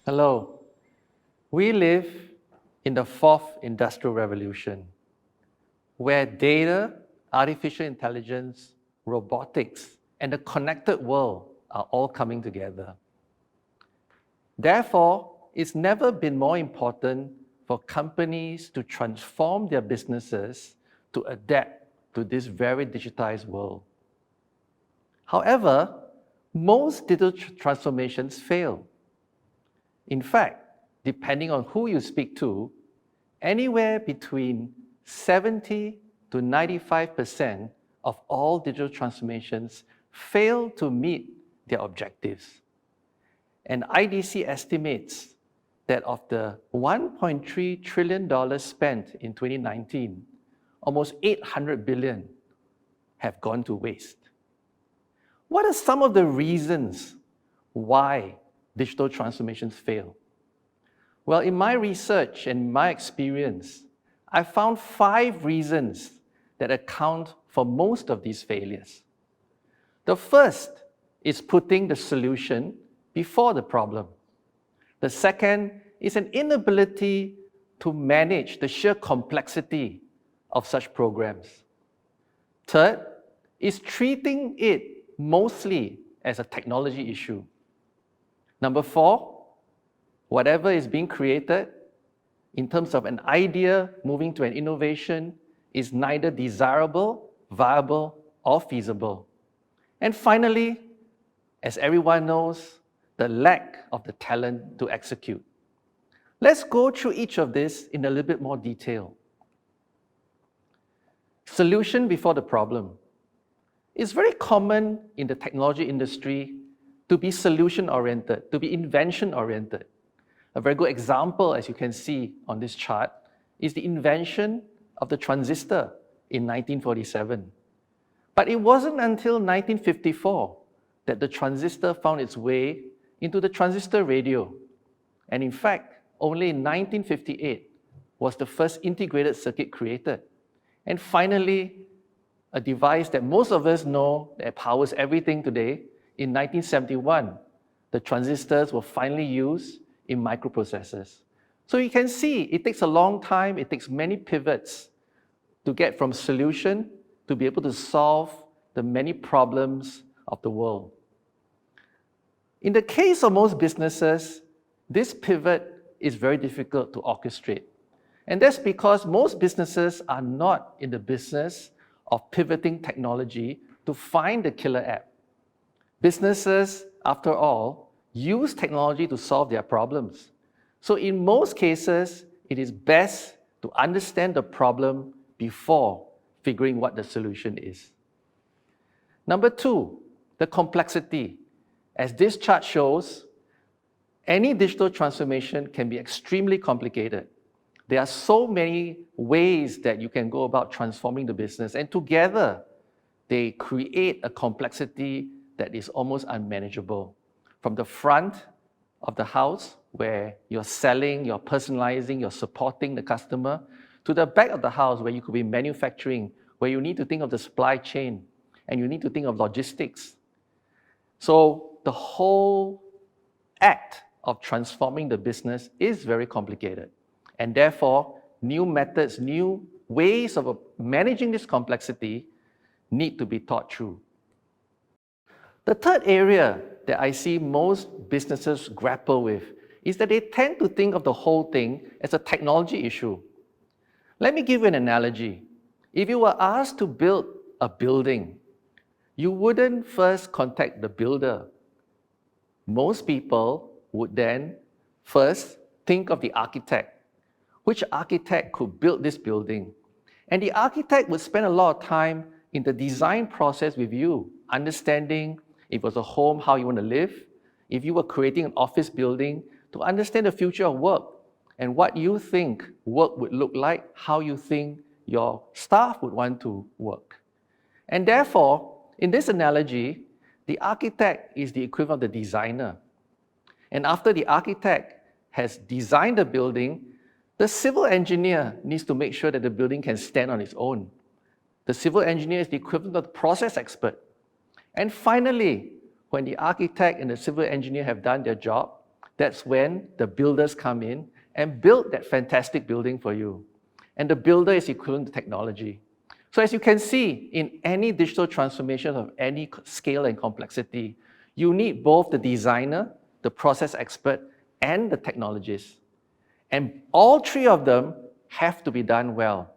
Hello. We live in the fourth industrial revolution, where data, artificial intelligence, robotics, and the connected world are all coming together. Therefore, it's never been more important for companies to transform their businesses to adapt to this very digitized world. However, most digital transformations fail. In fact, depending on who you speak to, anywhere between 70 to 95% of all digital transformations fail to meet their objectives. And IDC estimates that of the $1.3 trillion spent in 2019, almost 800 billion have gone to waste. What are some of the reasons why digital transformations fail? Well, in my research and my experience, I found 5 reasons that account for most of these failures. The first is putting the solution before the problem. The second is an inability to manage the sheer complexity of such programs. Third is treating it mostly as a technology issue. Number 4, whatever is being created in terms of an idea moving to an innovation is neither desirable, viable, or feasible. And finally, as everyone knows, the lack of the talent to execute. Let's go through each of this in a little bit more detail. Solution before the problem. It's very common in the technology industry to be solution-oriented, to be invention-oriented. A very good example, as you can see on this chart, is the invention of the transistor in 1947. But it wasn't until 1954 that the transistor found its way into the transistor radio. And in fact, only in 1958 was the first integrated circuit created. And finally, a device that most of us know that powers everything today, in 1971, the transistors were finally used in microprocessors. So you can see it takes a long time, it takes many pivots to get from solution to be able to solve the many problems of the world. In the case of most businesses, this pivot is very difficult to orchestrate. And that's because most businesses are not in the business of pivoting technology to find the killer app. Businesses, after all, use technology to solve their problems. So in most cases, it is best to understand the problem before figuring what the solution is. Number 2, the complexity. As this chart shows, any digital transformation can be extremely complicated. There are so many ways that you can go about transforming the business, and together they create a complexity that is almost unmanageable. From the front of the house, where you're selling, you're personalizing, you're supporting the customer, to the back of the house, where you could be manufacturing, where you need to think of the supply chain, and you need to think of logistics. So the whole act of transforming the business is very complicated. And therefore, new methods, new ways of managing this complexity need to be thought through. The third area that I see most businesses grapple with is that they tend to think of the whole thing as a technology issue. Let me give you an analogy. If you were asked to build a building, you wouldn't first contact the builder. Most people would then first think of the architect. Which architect could build this building? And the architect would spend a lot of time in the design process with you, understanding if it was a home, how you want to live, if you were creating an office building, to understand the future of work and what you think work would look like, how you think your staff would want to work. And therefore, in this analogy, the architect is the equivalent of the designer. And after the architect has designed the building, the civil engineer needs to make sure that the building can stand on its own. The civil engineer is the equivalent of the process expert. And finally, when the architect and the civil engineer have done their job, that's when the builders come in and build that fantastic building for you. And the builder is equivalent to technology. So as you can see, in any digital transformation of any scale and complexity, you need both the designer, the process expert, and the technologist. And all three of them have to be done well.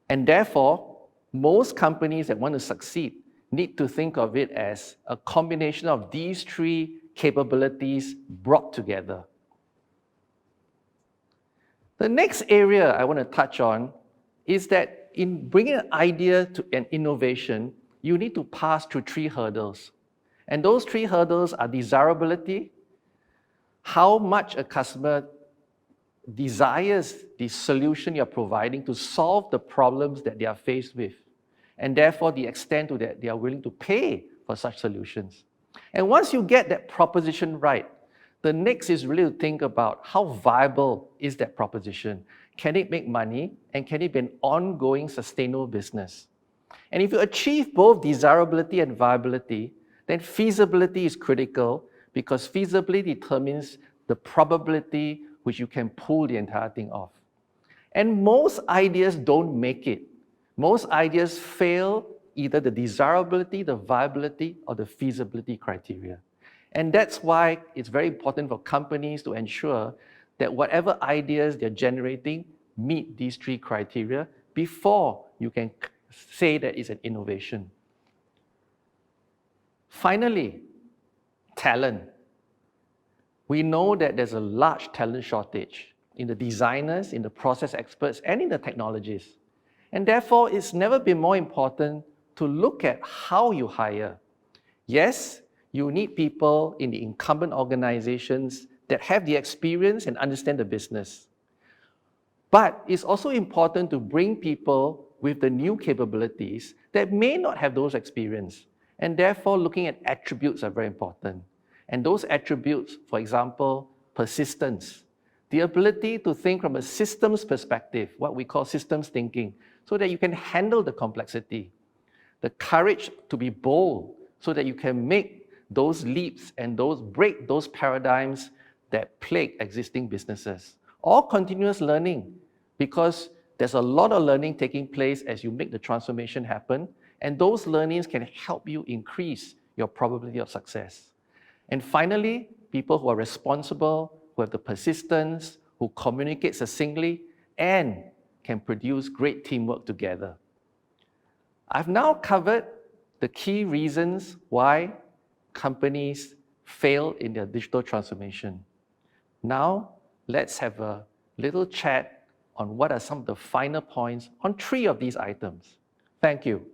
And therefore, most companies that want to succeed need to think of it as a combination of these three capabilities brought together. The next area I want to touch on is that in bringing an idea to an innovation, you need to pass through three hurdles. And those three hurdles are desirability, how much a customer desires the solution you're providing to solve the problems that they are faced with, and therefore the extent to that they are willing to pay for such solutions. And once you get that proposition right, the next is really to think about how viable is that proposition. Can it make money, and can it be an ongoing sustainable business? And if you achieve both desirability and viability, then feasibility is critical, because feasibility determines the probability which you can pull the entire thing off. And most ideas don't make it. Most ideas fail either the desirability, the viability, or the feasibility criteria. And that's why it's very important for companies to ensure that whatever ideas they're generating meet these three criteria before you can say that it's an innovation. Finally, talent. We know that there's a large talent shortage in the designers, in the process experts, and in the technologists. And therefore, it's never been more important to look at how you hire. Yes, you need people in the incumbent organizations that have the experience and understand the business. But it's also important to bring people with the new capabilities that may not have those experience. And therefore, looking at attributes are very important. And those attributes, for example, persistence, the ability to think from a systems perspective, what we call systems thinking, so that you can handle the complexity, the courage to be bold, so that you can make those leaps and break those paradigms that plague existing businesses, or continuous learning, because there's a lot of learning taking place as you make the transformation happen, and those learnings can help you increase your probability of success. And finally, people who are responsible, who have the persistence, who communicate succinctly, and can produce great teamwork together. I've now covered the key reasons why companies fail in their digital transformation. Now, let's have a little chat on what are some of the finer points on three of these items. Thank you.